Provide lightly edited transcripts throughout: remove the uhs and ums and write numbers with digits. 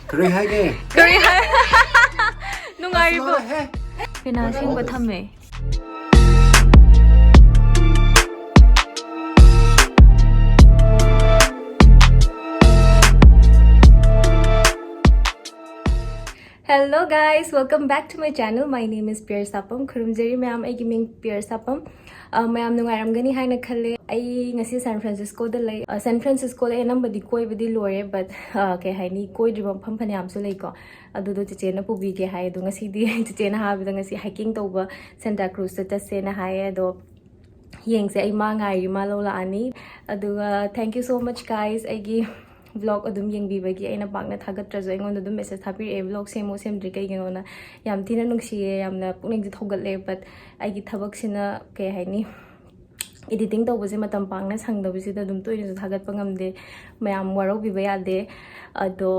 그래 하게. 그래 nungairibo kina singba thame Hello guys, welcome back to my channel. My name is Pierre Sapam. Kurumjeri ma'am ay giming Pierre Sapam. Ma'am nungaram gani hai na khale ay ngasi San Francisco da lay. San Francisco da enam badi koi badi lore but kay hai ni koi dribam pham phanyam su lay ko. Adu do chiche na pubi ke hai do ngasi di chiche na ha bida ngasi hiking toba Santa Cruz ta chase na hai do yeng se ay ma ngai ma lo la ani. Adu thank you so much guys. Ay gi vlog adum yeng bi bagi aina pakna thagat tra joing on adum message thapi e vlog semo sem dri kai gino na yam thina nungsi e yam na puning ji thogal le but ai gi thabak sina ke haini editing to bose matam pangna sang da bisi da dum to ni thagat pangam de mayam waro bi ba ya de ado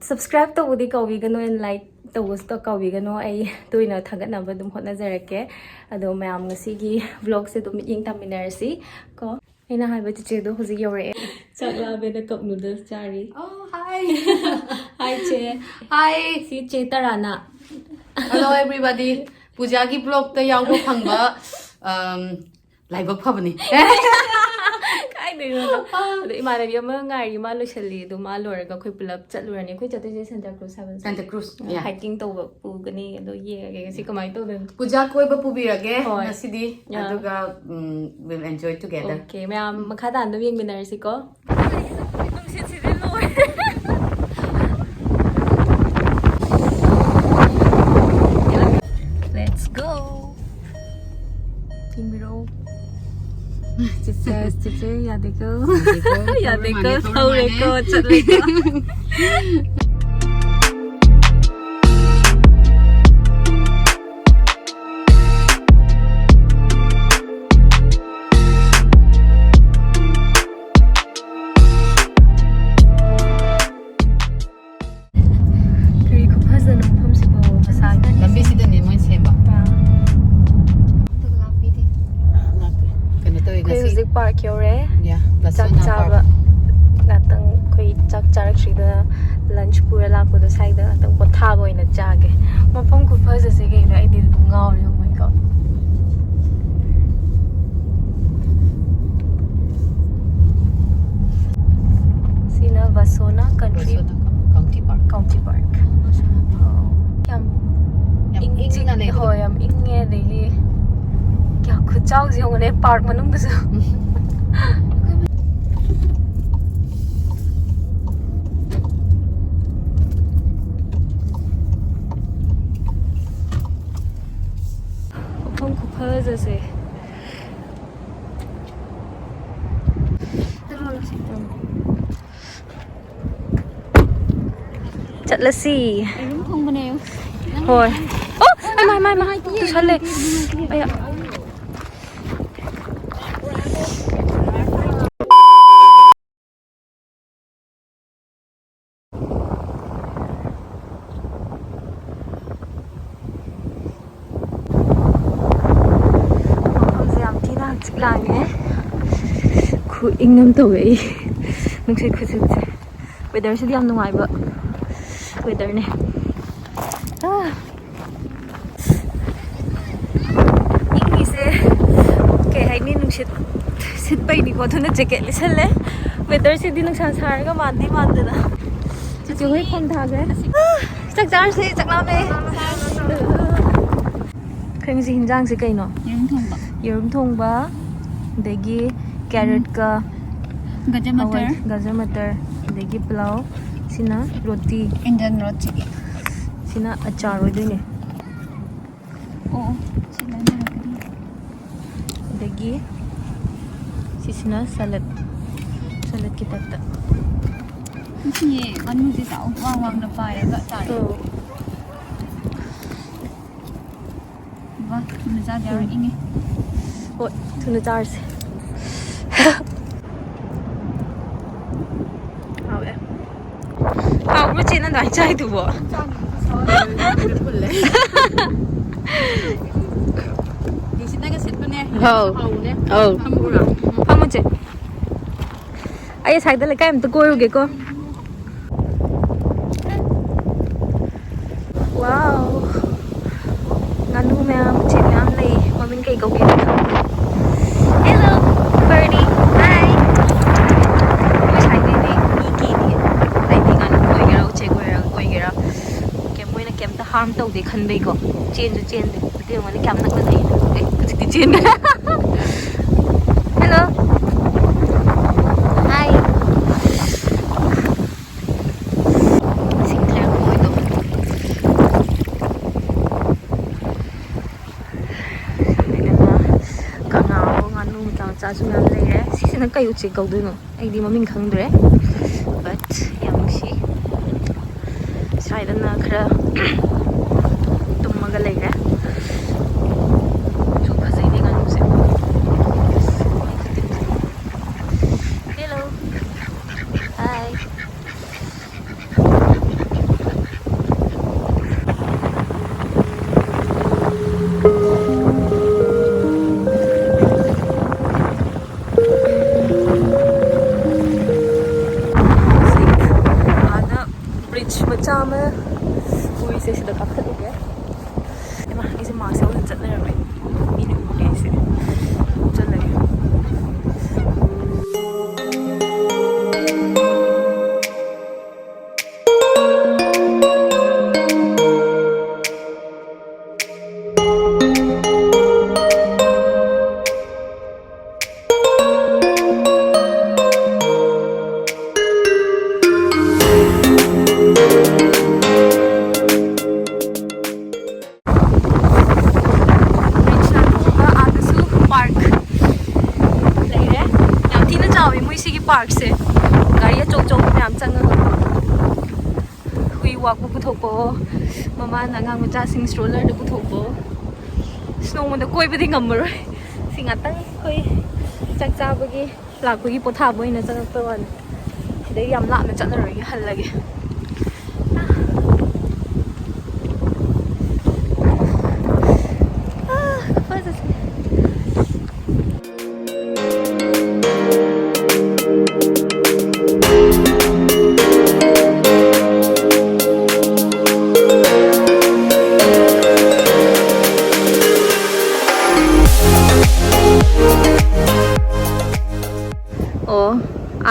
subscribe to udi kawi gano and like to was to kawi gano ai to ina thagat na ba dum hotna jarake ado mayam ngasi gi vlog se dum yeng taminar si ko ina hai ba che do hoji yore chakla be da cup noodles chari Oh, hi. hi che Hi. si che Tarana Hello, everybody. Puja ki vlog ta yaw ko phangba live phabani. kai de no ado imare bi ma ngai ma lo chali do ma lor ga khoi pulap chatlu rani khoi chate je Santa Cruz haven Santa Cruz. Yeah. hiking to pu gani ado ye ga si kamai to den Puja koi ba pubirage Hoi. ngasidi Yeah. aduga we'll enjoy together. okay me am makha dan do yeng binar si ko let's go Timiro Chiche ya dekho ya dekho thau le ko chat le ko kari ko phazan pham si bo sa Lambi sida ni mo semba. Kana to koi ngasi. music park yore Yeah. chak chaba natang koi chak charak sida lunch pura la ko do sai da tang po tha boy na chage mapam ku phaza se ge na idil ngau ri oh my god sina Vasona country County Park. Park yam Yam ing na le. hoi yam ing nge de gi kya khu chau jong ne park manung da su không có phơ giờ gì chặt là gì không bên em hồi ô mai tôi sao lên bây giờ lang eh khu ingam to vậy nung sẽ khu sự weather sẽ đi ăn ngoài vợ weather này ingi se cái hay ni nung sẽ bay đi qua thôn jacket lấy lên weather sẽ đi nung sáng sáng cái màn đi đó chỉ chịu hết không thà cái chắc chắn sẽ chắc làm đi cái gì hình dáng sẽ cây nó Yerum thongba degi carrot ka gajar matar degi pulao sina roti Indian roti sina achar oi dine oh degi sina salad kita ta ini kan mesti tahu wang depan ya tak cari to wah mana jadi ini oi tuna jar se 뭐 지는 날 차이도 뭐 한 문제 아예 자기들 까임 또 꼬여오겠고 ꯀꯩ ꯀꯧꯒꯦꯅ ꯈꯪꯗꯦ. Hello, birdie. Hi. ꯃꯣꯏ ꯁꯥꯏꯗꯩꯗꯤ ꯃꯤ ꯀꯤꯗꯤꯌꯦ. ꯍꯥꯏꯗꯤ ꯉꯥꯅꯨ ꯑꯣꯏꯒꯦꯔꯥ ꯎꯆꯦꯛ ꯑꯣꯏꯒꯦꯔꯥ ꯃꯣꯏꯅ ꯀꯩꯝꯇ ꯍꯥꯔꯝ ꯇꯧꯗꯦ ꯈꯟꯕꯩꯀꯣ. ꯆꯦꯟꯁꯨ ꯆꯦꯟꯗꯦ. ꯑꯗꯨꯗꯤ ꯌꯦꯡꯉꯣꯅꯦ ꯀꯌꯥꯝ ꯅꯛꯅ ꯂꯩꯅ. ꯍꯧꯖꯤꯛꯇꯤ ꯆꯦꯟꯗꯦ. Hello. Hi. ꯃꯆꯥꯁꯨ ꯃꯌꯥꯝ ꯂꯩꯔꯦ. ꯁꯤꯁꯤꯅ ꯀꯩ ꯎꯆꯦꯛ ꯀꯧꯗꯣꯏꯅꯣ? ꯑꯩꯗꯤ ꯃꯃꯤꯡ ꯈꯪꯗ꯭ꯔꯦ. ꯕꯠ ꯌꯥꯝ ꯅꯨꯡꯁꯤ. ꯁ꯭ꯋꯥꯏꯗꯅ ꯈꯔ ꯇꯨꯝꯃꯒ ꯂꯩꯔꯦ. ꯁꯨ ꯐꯖꯩꯅꯦ ꯉꯥꯅꯨꯁꯦ. ꯍꯦꯜꯂꯣ. ꯍꯥꯏ. ꯃꯆꯥ ꯑꯃ ꯎꯔꯤꯁꯦ ꯁꯤꯗ ꯀꯥꯈꯠꯂꯨꯒꯦ. ꯑꯦꯃꯥ ꯑꯩꯁꯦ ꯃꯥꯛꯁ ꯌꯥꯎꯗꯅ ꯆꯠꯅꯔꯝꯃꯦ. ꯃꯤꯅ ꯎꯔꯦ ꯑꯩꯁꯦ. ꯆꯠꯂꯒꯦ. पार्क से गाड़ी अचौचौ मैम चंगा हुई वाकू पुथोपो ममा नंगा मचा सिंग स्ट्रोलर दे पुथोपो स्नो मन कोई बदी ngमरो सिंगातंग कोई चक चाबगी लाकुगी पोथाबो इना चंगप वन सिदे याम लाना चनरोगी हल्लगे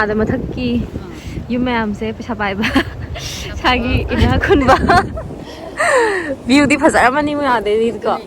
आदा मथक की युम मैम से पैसा पाइबा सागी इना खुनबा व्यू दी फजर मनी में आदे दी को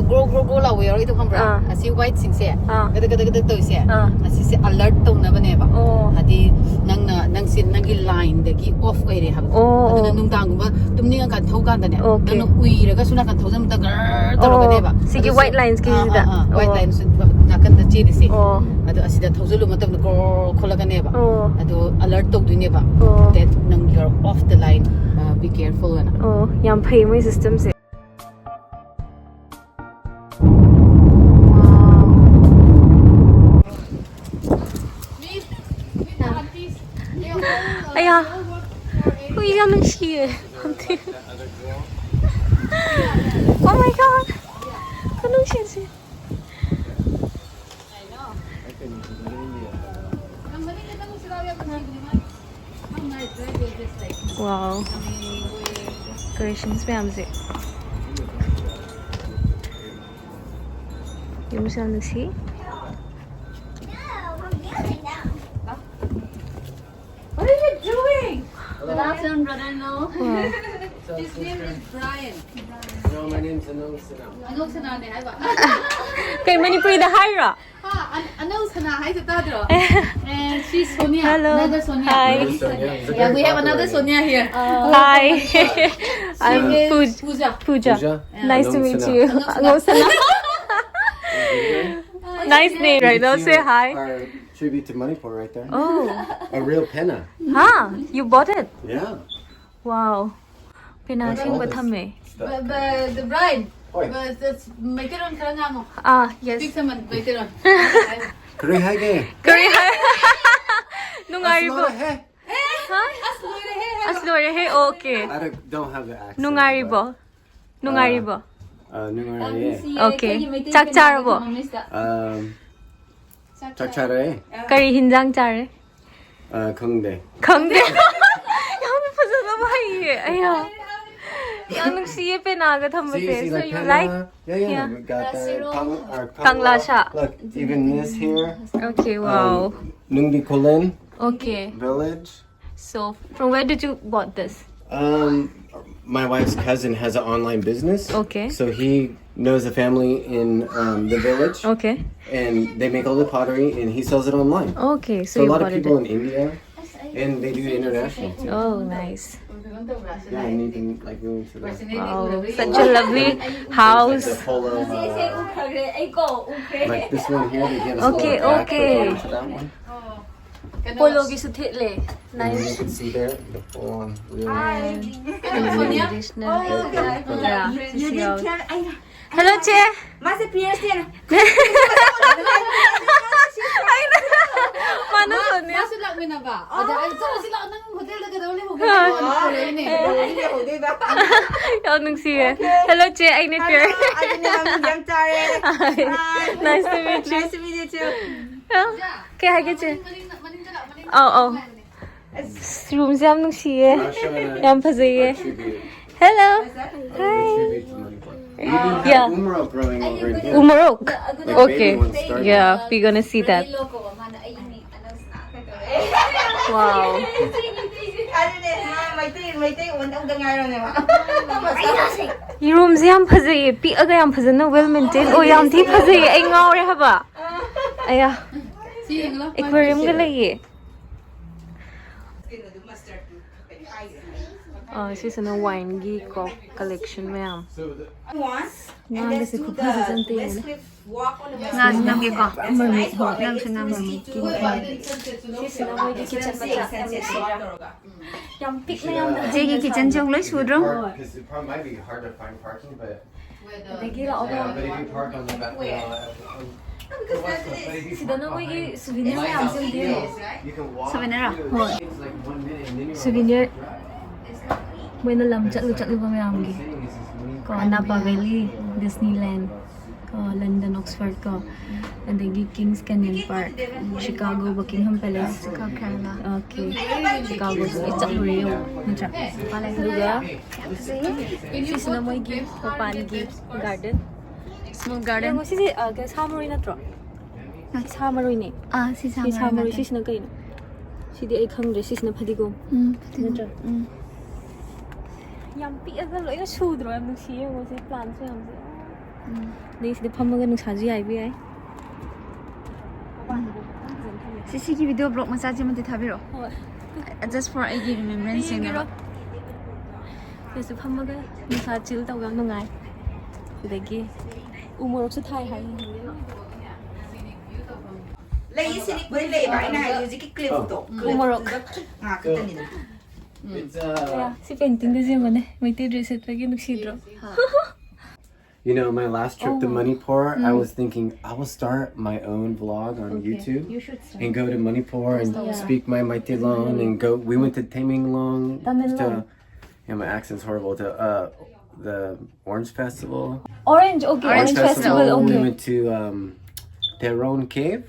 grow law we already come from. I see white things here. Gada here. I see alert to never never. Adi nang sin nangi line the gi off area have. Aduna nung tanguma tumni ang kan thokan da ne. Nang ui raga suna kan thosam ta gar to never. Sige white lines ki da. White lines nakan da chi disi. Adu asida thosulu matam ko kholaga never. Adu alert to du never. That nang you're off the line. Be careful na. Yam phai mai system se. Aya, ui yam nang shi. Oh my god. Kanong shi se. Wow. Decorations ma'am se. Yung sa nasi. What are you doing? Good afternoon, brother-in-law. His name is Brian. No, my name's Anong Sinam. Anong sana ne hai ba? Kay Manipuri da haira. Anong sana hai sa tadro. And she's Sonia. Hello. Another Sonia. Hi. Yeah, we have another Sonia here. Hi. I'm Pooja. Pooja. Nice to Anong meet Sinam. you. Anong Sinam. Nice name, right? Now say hi. Our tribute to Manipur right there. Oh. A real penna. Huh? You bought it? Yeah. Wow. Pinasing ba thame? The bride. Oi. That's make it on karanga mo. Ah, yes. Speak someone make it on. Kuri hage. Korea. Nungari bo. Hey. Aslore he okay. I don't have the accent. Nungari bo. Nungari bo. Nungari. Okay. Chakchar bo. Chachare. Kari hinjang chare. Kongde. Kangde. Yaw mi phajana bhai ye. Aya. Anong siye pe naga thambe See, so like you penna? like? Yeah. We got the Panglasha. Look, even this here. Okay, wow. Nungbi Kolin Okay. village. So, from where did you bought this? My wife's cousin has an online business. Okay. So he knows a family in the village, Okay. and they make all the pottery, and he sells it online. Okay, so So a you lot of bought it. people in India, and they do it international too. Oh, nice. Yeah, and even like going to the, Wow, such a lovely house. the polo. Like this one here, they give us Okay, a little back okay. to that one. Polo gi su thetle. And then you Nice. can see there the full on real Traditional. Yeah, this is how- Hello, Che. Masih Pierce yan. Ay na. Mano Sonia? Masuk lang mina ba? Ada sila nang hotel na gadaw le ho. Yaw nung siya. Hello, Che. Ay ni Pierre. Ayun na lang yung tare. Nice to meet you. Nice to meet you too. Kaya hagi Che. Oh. Room siya nung siya. I'll show you Yam phajaye. tribute. Hello. The Hi. tribute to Manipur. We even Yeah. have umro growing over in here. Umarok. Like Okay. baby ones starting. Yeah, we're gonna see that. Wow. Ano ne, may tay, wala ang gangaran ne ma. 이 room से हम फंसे ये P अगर हम फंसे ना well maintained ओ हम थी फंसे ये एक गाँव रे हवा आया aquarium के लिए इसी से ना wine की collection में हम Once, ना and then जैसे do खुद the फंसे जानते हैं west cliff walk on the west Nga, cliff. sinabi ko. mermaid हो Like it's mermaid. yang pick na yang Jiggy kitchen chong loy sudro. Because it probably might be hard to find parking, but 내기라 yeah, but if you park on the back, सिदा ना कोई souvenir में हम से दे you can walk. Souvenir ah? through it. It's like 1 minute, and then you're souvenir on the drive. मैं ना lump चलू को मैं आऊँगी Saying this is Manipur. ko Napa Valley, Disneyland, ko London, Oxford ko, and then Kings Canyon Park, Chicago, Buckingham Palace, South Carolina. Okay, Chicago. It's a real. Natra. Lugar. Sisi na mo gi papan gi garden. Small garden. Garden. Sisi aga Samaroy na tro. Samaroy ni. Ah, si Si Samaroy. Samaroy sisi na kayo. Sidi ay khang sisi na Padigom. Natra. Yam pi aga lo yung sudro am nung siya mo si plants mo yam. 네이스데 팜마가 농사지 아이비아이. CC기 비디오 블록 마사지 만 타비로. Just for a remembrance. 그래서 팜마가 농사 질 tàu gam 농아이. 그다기 우모록스 타이 하이. lấy xin với lệ bãi này rồi cái clip tổ 우모록. à cái tên này It's 야, 시 페인팅 되지 뭐네. 메이티 드레스 타기 녹시드로. you know, my last trip to Manipur, I was thinking I will start my own vlog on YouTube You should start. and go to Manipur and speak my Maitilong and go. We went to Tamenglong. Tamenglong. Yeah, my accent's horrible. To the Orange Festival. Orange, okay. Orange festival, We okay. went to Taron Cave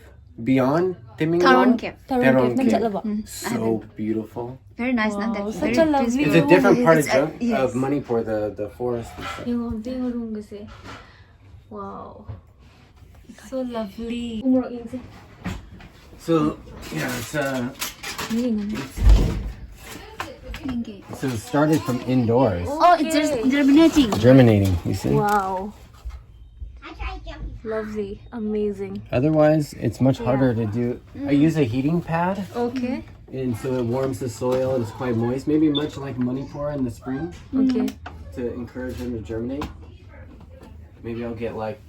beyond Tamenglong. Taron Cave. Taron Cave 나 So beautiful. Very nice. Wow, such a lovely. It's a different part of, yes. of Manipur, the forest and stuff. Yung tingin mo kasi. Wow. So lovely. Umuro inse. So yeah, so it started from indoors, Oh, it's just germinating. germinating. You see. Wow. Lovely. Amazing. Otherwise, it's much harder to do. I use a heating pad, Okay. and so it warms the soil and it's quite moist. Maybe much like Manipur in the spring, Okay. to encourage them to germinate. Maybe I'll get like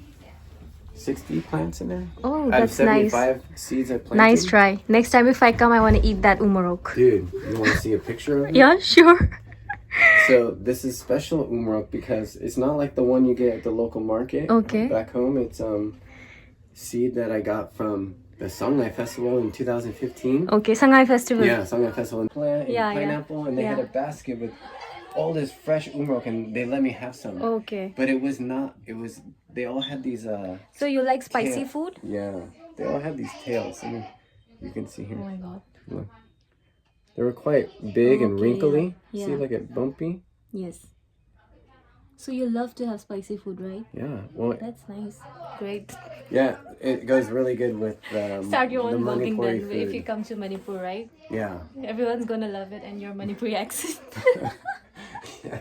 60 plants in there. Oh, Out of that's nice. 75 seeds I planted. Nice try. Next time if I come, I want to eat that umorok. Dude, you want to see a picture of it? Yeah, sure. So this is special umrok because it's not like the one you get at the local market. Okay. Back home, it's seed that I got from the Songnai Festival in 2015. Okay, Shanghai Festival. Yeah, Songnai Festival. Plant and Yeah, yeah. pineapple, and they had Yeah. a basket with all this fresh umrok, and they let me have some. Okay. But it was not. It was. They all had these. So you like spicy Yeah. food? Yeah, they all had these tails. I mean, you can see here. Oh my god. Look. They were quite big and Okay, wrinkly. yeah. See, Yeah. like it bumpy. Yes. So you love to have spicy food, right? Yeah. Well, That's nice. Great. yeah, it goes really good with Start your the own vlogging Manipuri then food. if you come to Manipur, right? Yeah. Everyone's gonna love it and your Manipuri accent. Yeah.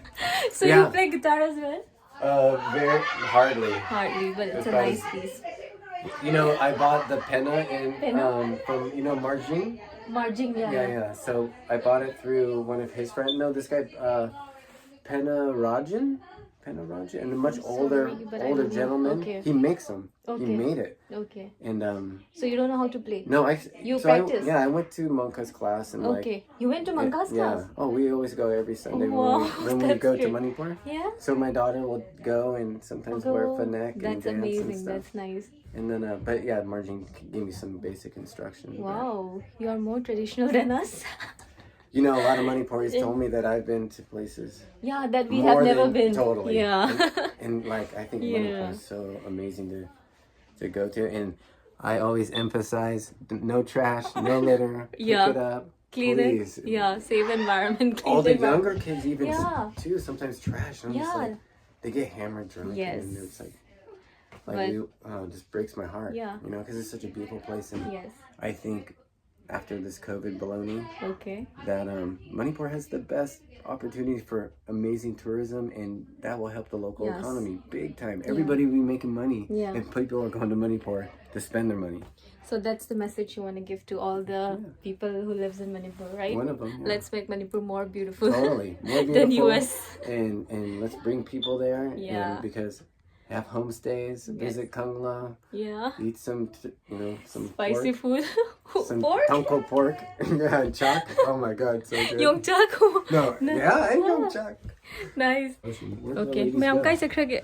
So Yeah. you play guitar as well? Very hardly. Hardly, but it's a Because- nice piece. You know, I bought the penna Penna? from Marjing. Margin, Yeah. So I bought it through one of his friends. No, this guy, Penna Rajan, and a much older sorry, but I don't know. gentleman. Okay. He makes them. He Okay. made it, Okay. and So you don't know how to play? no, You so practice? I went to Monka's class and like. Okay. You went to Manka's Yeah. class? Oh, we always go every Sunday Wow, when we that's go to great. Manipur. Yeah? So my daughter will go and sometimes wear Oh, fanek and that's dance and amazing. stuff. That's nice. And then, but yeah, Marjin gave me some basic instruction. Wow. You are more traditional than us. You know, a lot of Manipuris told me that I've been to places Yeah, that we more have never than been. totally. Yeah. And like, I think Yeah. Manipur is so amazing to go to. And I always emphasize no trash, no litter, Yeah. pick it up, Clean please. it. Yeah, save environment. Clean All the environment. younger kids even Yeah. too sometimes trash. And I'm just Yeah. like, they get hammered drunk. Yes. And it's like But- it just breaks my heart. Yeah. You know, because it's such a beautiful place. And Yes. I think after this COVID baloney, Okay. that Manipur has the best opportunities for amazing tourism, and that will help the local Yes. economy big time. Everybody will be making money, Yeah. and people are going to Manipur to spend their money. So that's the message you want to give to all the people who lives in Manipur, right? One of them, yeah. Let's make Manipur more beautiful. Totally more than beautiful, US. and let's bring people there. Yeah. And because have homestays, visit Kangla, Yeah. eat some some Spicy pork, food. some Pork? Uncle pork, yeah, chak. Oh my God, so good. Yongchak. No, yeah, I know chak. Nice. Where'd the Okay. ladies मैं हम go? कैसे करेंगे?